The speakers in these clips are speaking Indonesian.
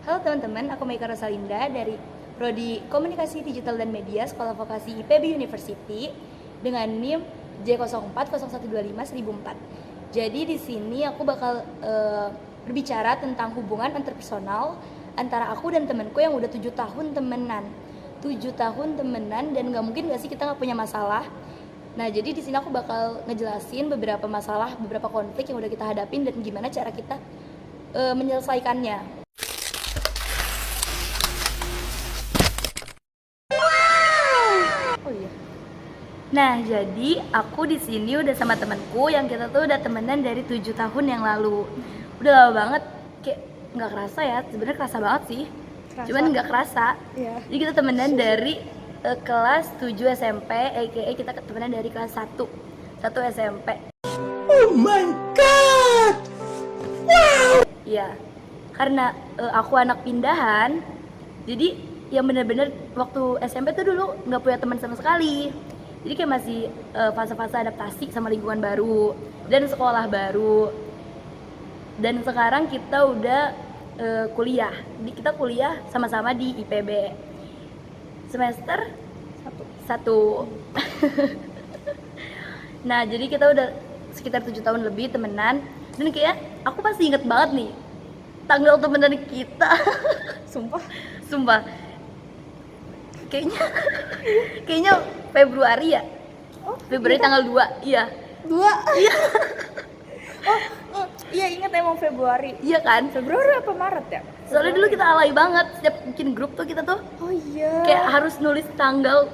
Halo teman-teman, aku Meika Rosalinda dari Prodi Komunikasi Digital dan Media Sekolah Vokasi IPB University dengan NIM J0401251004. Jadi di sini aku bakal berbicara tentang hubungan interpersonal antara aku dan temanku yang udah 7 tahun temenan. 7 tahun temenan dan nggak mungkin nggak sih kita nggak punya masalah. Nah, jadi di sini aku bakal ngejelasin beberapa masalah, beberapa konflik yang udah kita hadapin dan gimana cara kita menyelesaikannya. Oh iya. Nah, jadi aku di sini udah sama temanku yang kita tuh udah temenan dari 7 tahun yang lalu. Udah lama banget, kayak nggak kerasa ya. Sebenarnya kerasa banget sih. Kerasa. Cuman nggak kerasa. Iya. Jadi kita temenan dari kelas 7 SMP, aka kita temenan dari kelas 1 SMP. Oh my god. Wow. Iya. Karena aku anak pindahan, jadi yang bener-bener waktu SMP tuh dulu nggak punya teman sama sekali. Jadi kayak masih fase-fase adaptasi sama lingkungan baru dan sekolah baru. Dan sekarang kita udah kuliah. Jadi kita kuliah sama-sama di IPB. Semester 1. Nah, jadi kita udah sekitar 7 tahun lebih temenan. Dan kayak aku pasti inget banget nih tanggal temenan kita. Sumpah. Kayaknya Februari ya. Februari iya. tanggal 2. Iya. 2. Iya. Iya, ingat emang Februari. Iya kan? Februari apa Maret ya? Soalnya dulu kita alay banget setiap bikin grup tuh kita tuh Oh iya. kayak harus nulis tanggal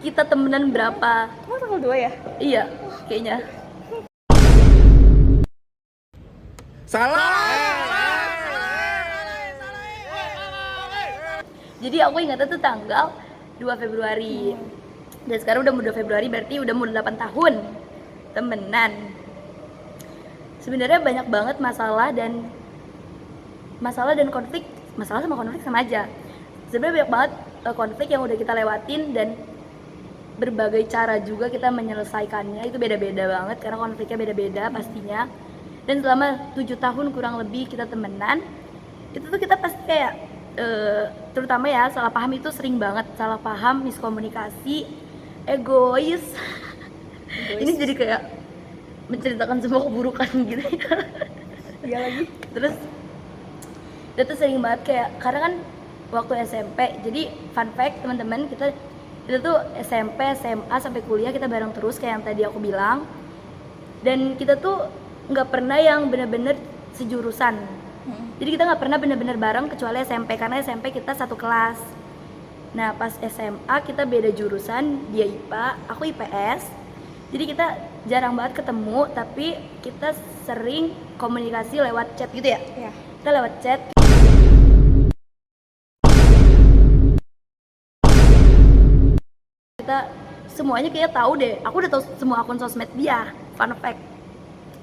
kita temenan berapa. Emang tanggal 2 ya? Iya, kayaknya. Salah. Jadi aku ingatnya tuh tanggal 2 Februari. Dan sekarang udah mau 2 Februari, berarti udah mau 8 tahun temenan. Sebenarnya banyak banget masalah dan konflik. Masalah sama konflik sama aja. Sebenarnya banyak banget konflik yang udah kita lewatin dan berbagai cara juga kita menyelesaikannya. Itu beda-beda banget karena konfliknya beda-beda pastinya. Dan selama 7 tahun kurang lebih kita temenan, itu tuh kita pasti kayak terutama ya salah paham itu sering banget. Salah paham, miskomunikasi, egois. Ini jadi kayak menceritakan semua keburukan gitu ya. Iya lagi. Terus itu tuh sering banget kayak karena kan waktu SMP. Jadi fun fact teman-teman, kita tuh SMP, SMA sampai kuliah kita bareng terus kayak yang tadi aku bilang. Dan kita tuh nggak pernah yang bener-bener sejurusan. Jadi kita nggak pernah bener-bener bareng kecuali SMP, karena SMP kita satu kelas. Nah pas SMA kita beda jurusan, dia IPA, aku IPS. Jadi kita jarang banget ketemu, tapi kita sering komunikasi lewat chat gitu ya. Iya. Kita lewat chat. Kita semuanya kayak tahu deh. Aku udah tahu semua akun sosmed dia. Fun fact.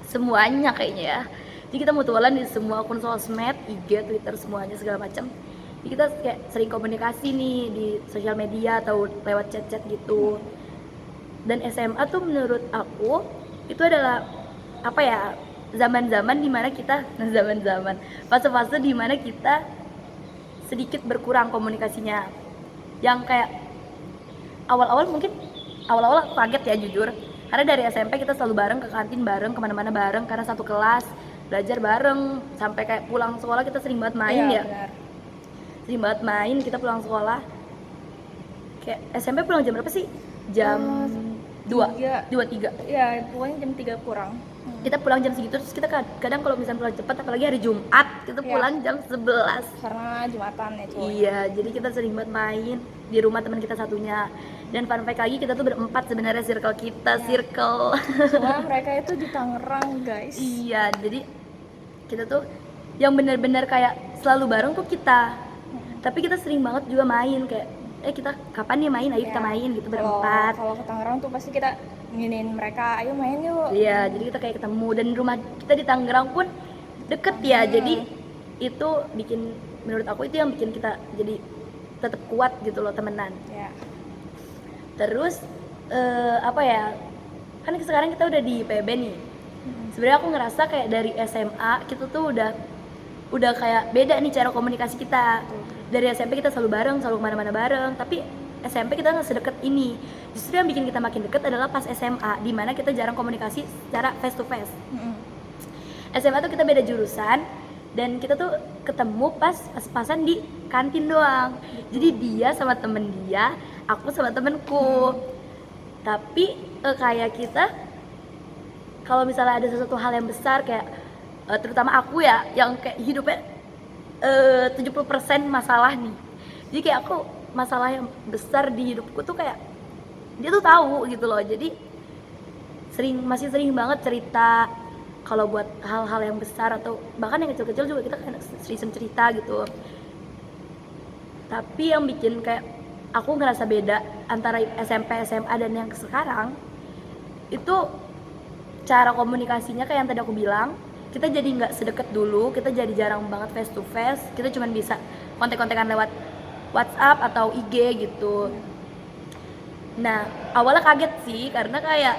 Semuanya kayaknya ya. Jadi kita mutualan di semua akun sosmed, IG, Twitter, semuanya segala macam. Jadi kita kayak sering komunikasi nih di sosial media atau lewat chat-chat gitu. Dan SMA tuh menurut aku itu adalah apa ya, zaman-zaman dimana kita fase-fase dimana kita sedikit berkurang komunikasinya. Yang kayak awal-awal aku kaget ya jujur, karena dari SMP kita selalu bareng, ke kantin bareng, kemana-mana bareng karena satu kelas, belajar bareng, sampai kayak pulang sekolah kita sering banget main ya. Benar. Sering banget main, kita pulang sekolah kayak SMP pulang jam berapa sih? Jam 2, 3. Iya, pokoknya jam 3 kurang. Kita pulang jam segitu, terus kita kadang kalau misalnya pulang cepat, apalagi hari Jumat, kita Iya. pulang jam 11. Karena Jumatan ya cuy. Iya, jadi kita sering banget main di rumah teman kita satunya. Dan fun fact lagi, kita tuh berempat sebenarnya circle kita, circle. Cuma mereka itu di Tangerang, guys. Iya, jadi kita tuh yang benar-benar kayak selalu bareng tuh kita. Tapi kita sering banget juga main kayak kita kapan nih main, ayo kita main gitu berempat. Kalau ke Tangerang tuh pasti kita nginin mereka, ayo main yuk. Iya, jadi kita kayak ketemu, dan rumah kita di Tangerang pun deket ya. Jadi itu bikin, menurut aku itu yang bikin kita jadi tetap kuat gitu loh temenan. Ya. Terus apa ya, kan sekarang kita udah di PB nih. Sebenarnya aku ngerasa kayak dari SMA kita tuh udah udah kayak beda nih cara komunikasi kita. Dari SMP kita selalu bareng, selalu kemana-mana bareng, tapi SMP kita nggak sedekat ini. Justru yang bikin kita makin deket adalah pas SMA, di mana kita jarang komunikasi secara face to face. SMA tuh kita beda jurusan, dan kita tuh ketemu pas-pasan di kantin doang. Jadi dia sama temen dia, aku sama temenku. Tapi kayak kita, kalau misalnya ada sesuatu hal yang besar kayak terutama aku ya, yang kayak hidupnya 70% masalah nih. Jadi kayak aku masalah yang besar di hidupku tuh kayak dia tuh tahu gitu loh. Jadi masih sering banget cerita kalau buat hal-hal yang besar atau bahkan yang kecil-kecil juga kita kayak sering cerita gitu. Tapi yang bikin kayak aku ngerasa beda antara SMP, SMA dan yang sekarang itu cara komunikasinya kayak yang tadi aku bilang. Kita jadi nggak sedekat dulu, kita jadi jarang banget face to face, kita cuma bisa kontek-kontekan lewat WhatsApp atau IG gitu. Nah awalnya kaget sih karena kayak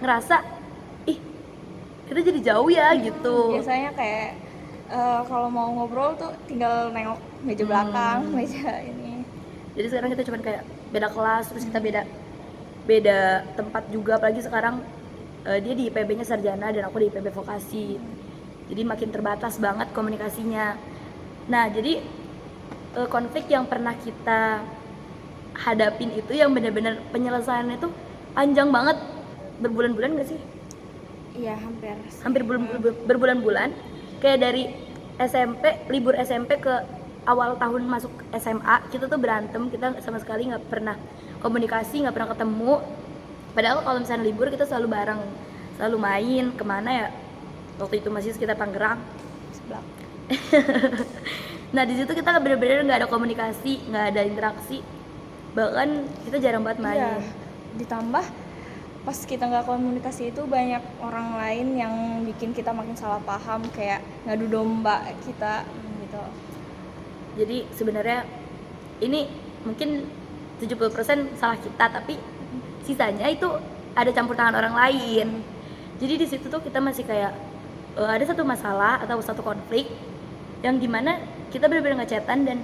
ngerasa ih kita jadi jauh ya gitu. Biasanya kayak kalau mau ngobrol tuh tinggal nengok meja belakang, meja ini. Jadi sekarang kita cuma kayak beda kelas, terus kita beda tempat juga, apalagi sekarang dia di IPB-nya sarjana dan aku di IPB vokasi. Jadi makin terbatas banget komunikasinya. Nah jadi konflik yang pernah kita hadapin itu yang benar-benar penyelesaiannya itu panjang banget, berbulan-bulan gak sih? Iya Hampir berbulan-bulan. Kayak dari SMP, libur SMP ke awal tahun masuk SMA, kita tuh berantem, kita sama sekali nggak pernah komunikasi, nggak pernah ketemu. Padahal kalau misalnya libur kita selalu bareng, selalu main kemana ya, waktu itu masih sekitar Tangerang. Nah di situ kita benar-benar nggak ada komunikasi, nggak ada interaksi, bahkan kita jarang banget main. Iya. Ditambah pas kita nggak komunikasi itu banyak orang lain yang bikin kita makin salah paham, kayak ngadu domba kita gitu. Jadi sebenarnya ini mungkin 70% salah kita, tapi sisanya itu ada campur tangan orang lain. Jadi di situ tuh kita masih kayak ada satu masalah atau satu konflik yang dimana kita benar-benar ngechatan, dan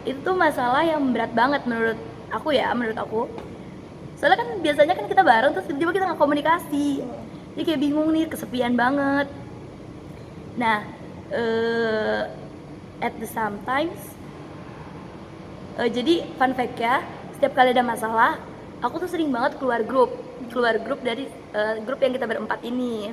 itu tuh masalah yang berat banget menurut aku. Soalnya kan biasanya kan kita bareng terus tiba-tiba kita nggak komunikasi, jadi kayak bingung nih, kesepian banget. Nah at the sometimes jadi fun fact ya, setiap kali ada masalah aku tuh sering banget keluar grup dari grup yang kita berempat ini.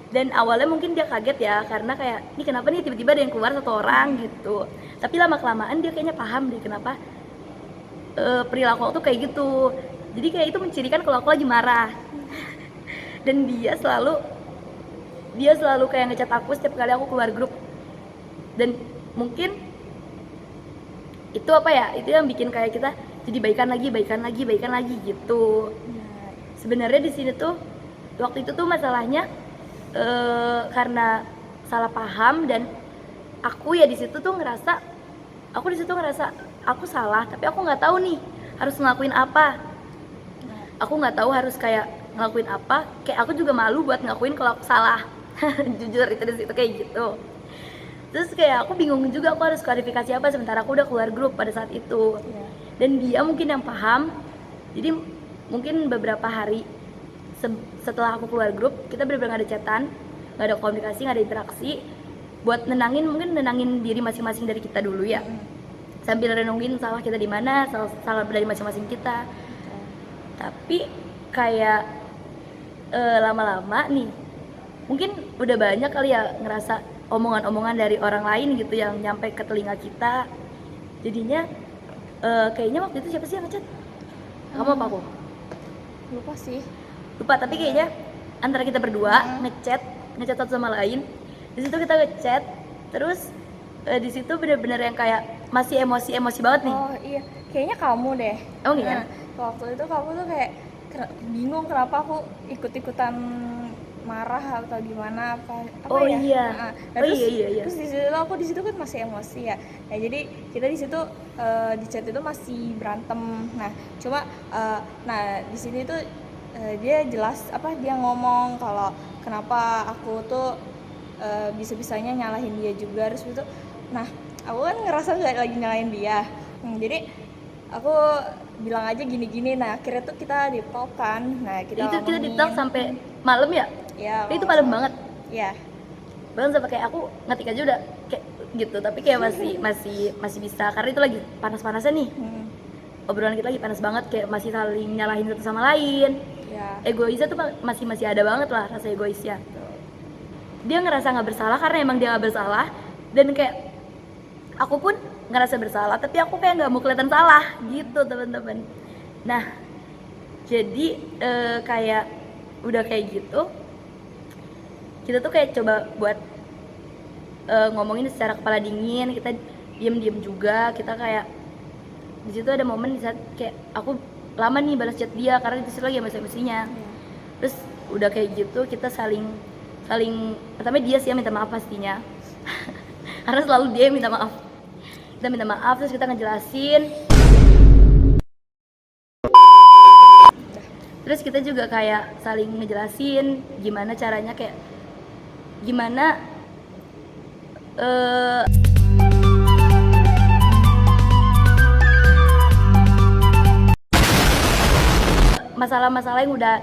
Dan awalnya mungkin dia kaget ya, karena kayak ini kenapa nih tiba-tiba ada yang keluar satu orang gitu. Tapi lama kelamaan dia kayaknya paham deh kenapa perilaku aku tuh kayak gitu. Jadi kayak itu mencirikan kalau aku lagi marah. Dan dia selalu kayak ngechat aku setiap kali aku keluar grup. Dan mungkin itu apa ya, itu yang bikin kayak kita jadi baikan lagi gitu. Sebenarnya di sini tuh waktu itu tuh masalahnya karena salah paham, dan aku di situ ngerasa aku salah, tapi aku nggak tahu nih harus ngelakuin apa. Aku nggak tahu harus kayak ngelakuin apa, kayak aku juga malu buat ngakuin kalau aku salah. Jujur itu di situ kayak gitu. Terus kayak aku bingung juga aku harus klarifikasi apa, sementara aku udah keluar grup pada saat itu. Dan dia mungkin yang paham. Jadi mungkin beberapa hari setelah aku keluar grup, kita benar-benar gak ada chatan, gak ada komunikasi, gak ada interaksi, buat nenangin diri masing-masing dari kita dulu ya, sambil renungin salah kita di mana, salah dari masing-masing kita. Tapi kayak lama-lama nih, mungkin udah banyak kali ya ngerasa omongan-omongan dari orang lain gitu yang nyampe ke telinga kita. Jadinya kayaknya waktu itu siapa sih yang ngechat? Kamu apa aku? Lupa, tapi kayaknya antara kita berdua ngechat satu sama lain. Di situ kita ngechat, terus di situ benar-benar yang kayak masih emosi banget nih. Oh iya, kayaknya kamu deh. Oh iya. Waktu itu kamu tuh kayak bingung kenapa aku ikut-ikutan marah atau gimana apa Oh ya? iya. Iya. Terus di situ kan masih emosi ya. Nah, jadi kita di situ di chat itu masih berantem. Nah, cuma di sini tuh dia jelas dia ngomong kalau kenapa aku tuh bisa-bisanya nyalahin dia juga. Terus itu, nah aku kan ngerasa nggak lagi nyalahin dia. Jadi aku bilang aja gini-gini. Nah akhirnya tuh kita di talk kan. Nah kita Kita di ngomongin. talk sampai malam ya? Ya, Itu kalau malam nggak banget. salah. Ya. Bahkan sampai kayak aku ngetik aja udah kayak gitu, tapi kayak masih bisa karena itu lagi panas-panasnya nih. Obrolan kita lagi panas banget, kayak masih saling nyalahin satu sama lain. Ya. Egoisnya tuh masih ada banget lah rasa egoisnya. Dia ngerasa nggak bersalah karena emang dia nggak bersalah, dan kayak aku pun ngerasa bersalah tapi aku kayak nggak mau kelihatan salah gitu teman-teman. Nah jadi kayak udah kayak gitu kita tuh kayak coba buat ngomongin secara kepala dingin, kita diem juga, kita kayak di situ ada momen di saat kayak aku lama nih balas chat dia karena di situ lagi emosi-emosinya. Terus udah kayak gitu kita saling pertama dia sih yang minta maaf pastinya karena selalu dia yang minta maaf. Kita minta maaf terus kita ngejelasin, terus kita juga kayak saling ngejelasin gimana caranya, kayak gimana masalah-masalah yang udah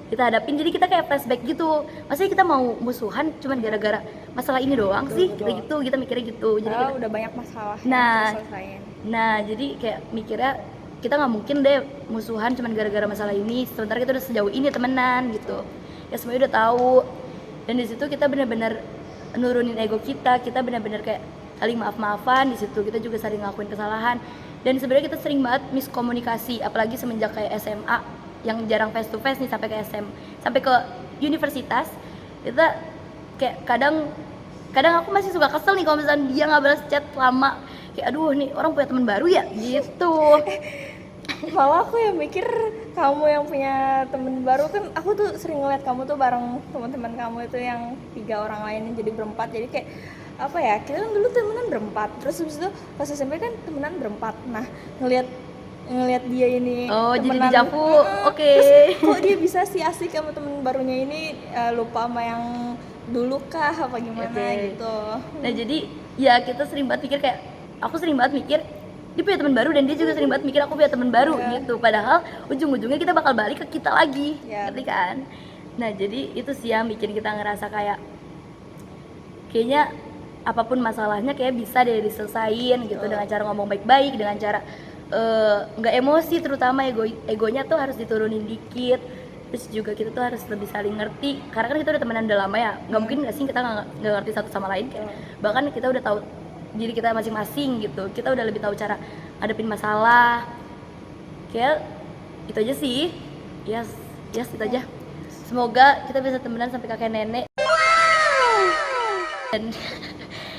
kita hadapin. Jadi kita kayak flashback gitu, maksudnya kita mau musuhan cuman gara-gara masalah ini doang sih, kayak gitu kita mikirnya gitu. Jadi kita, udah banyak masalah Nah. yang diselesain. nah jadi kayak mikirnya kita nggak mungkin deh musuhan cuman gara-gara masalah ini, sementara kita udah sejauh ini temenan gitu ya, semuanya udah tahu. Dan di situ kita benar-benar nurunin ego kita benar-benar kayak saling maaf-maafan. Di situ kita juga sering ngelakuin kesalahan, dan sebenarnya kita sering banget miskomunikasi, apalagi semenjak kayak SMA yang jarang face to face nih, sampai ke SM, sampai ke universitas. Kita kayak kadang aku masih suka kesel nih kalau misalnya dia nggak balas chat lama, kayak aduh nih orang punya teman baru ya gitu. Malah aku yang mikir kamu yang punya temen baru, kan aku tuh sering ngeliat kamu tuh bareng teman-teman kamu itu yang 3 orang lainnya jadi berempat. Jadi kayak apa ya, kita kan dulu temenan berempat, terus habis itu pas SMP kan temenan berempat. Nah ngeliat dia ini Jadi dijapu. Oke. Terus kok dia bisa sih asik sama temen barunya ini, lupa sama yang dulu kah apa gimana gitu. Nah jadi ya kita sering banget mikir, kayak aku sering banget mikir dia punya teman baru, dan dia juga sering banget mikir aku punya teman baru gitu. Padahal ujung-ujungnya kita bakal balik ke kita lagi, ngerti kan? Nah jadi itu sih yang bikin kita ngerasa kayak kayaknya apapun masalahnya kayak bisa deh diselesain gitu, dengan cara ngomong baik-baik, dengan cara nggak emosi, terutama egonya tuh harus diturunin dikit. Terus juga kita tuh harus lebih saling ngerti, karena kan kita udah temenan udah lama ya, nggak mungkin nggak sih kita nggak ngerti satu sama lain, kayak bahkan kita udah tahu diri kita masing-masing gitu, kita udah lebih tahu cara hadapin masalah. Kayak itu aja sih. Yes itu aja. Semoga kita bisa temenan sampai kakek nenek, dan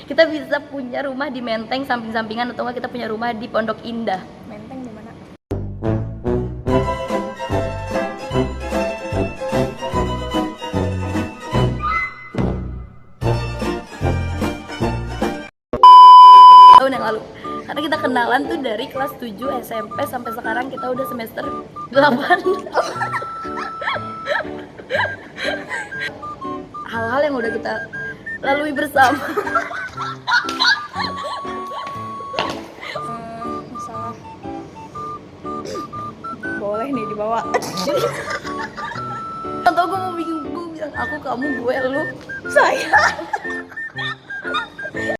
kita bisa punya rumah di Menteng samping-sampingan, atau enggak kita punya rumah di Pondok Indah. Menteng di mana? Tahun yang lalu, karena kita kenalan tuh dari kelas 7 SMP sampai sekarang kita udah semester 8. Hal-hal yang udah kita lalui bersama. Masalah boleh nih dibawa. Atau gue mau bilang aku, kamu, gue, lu, Saya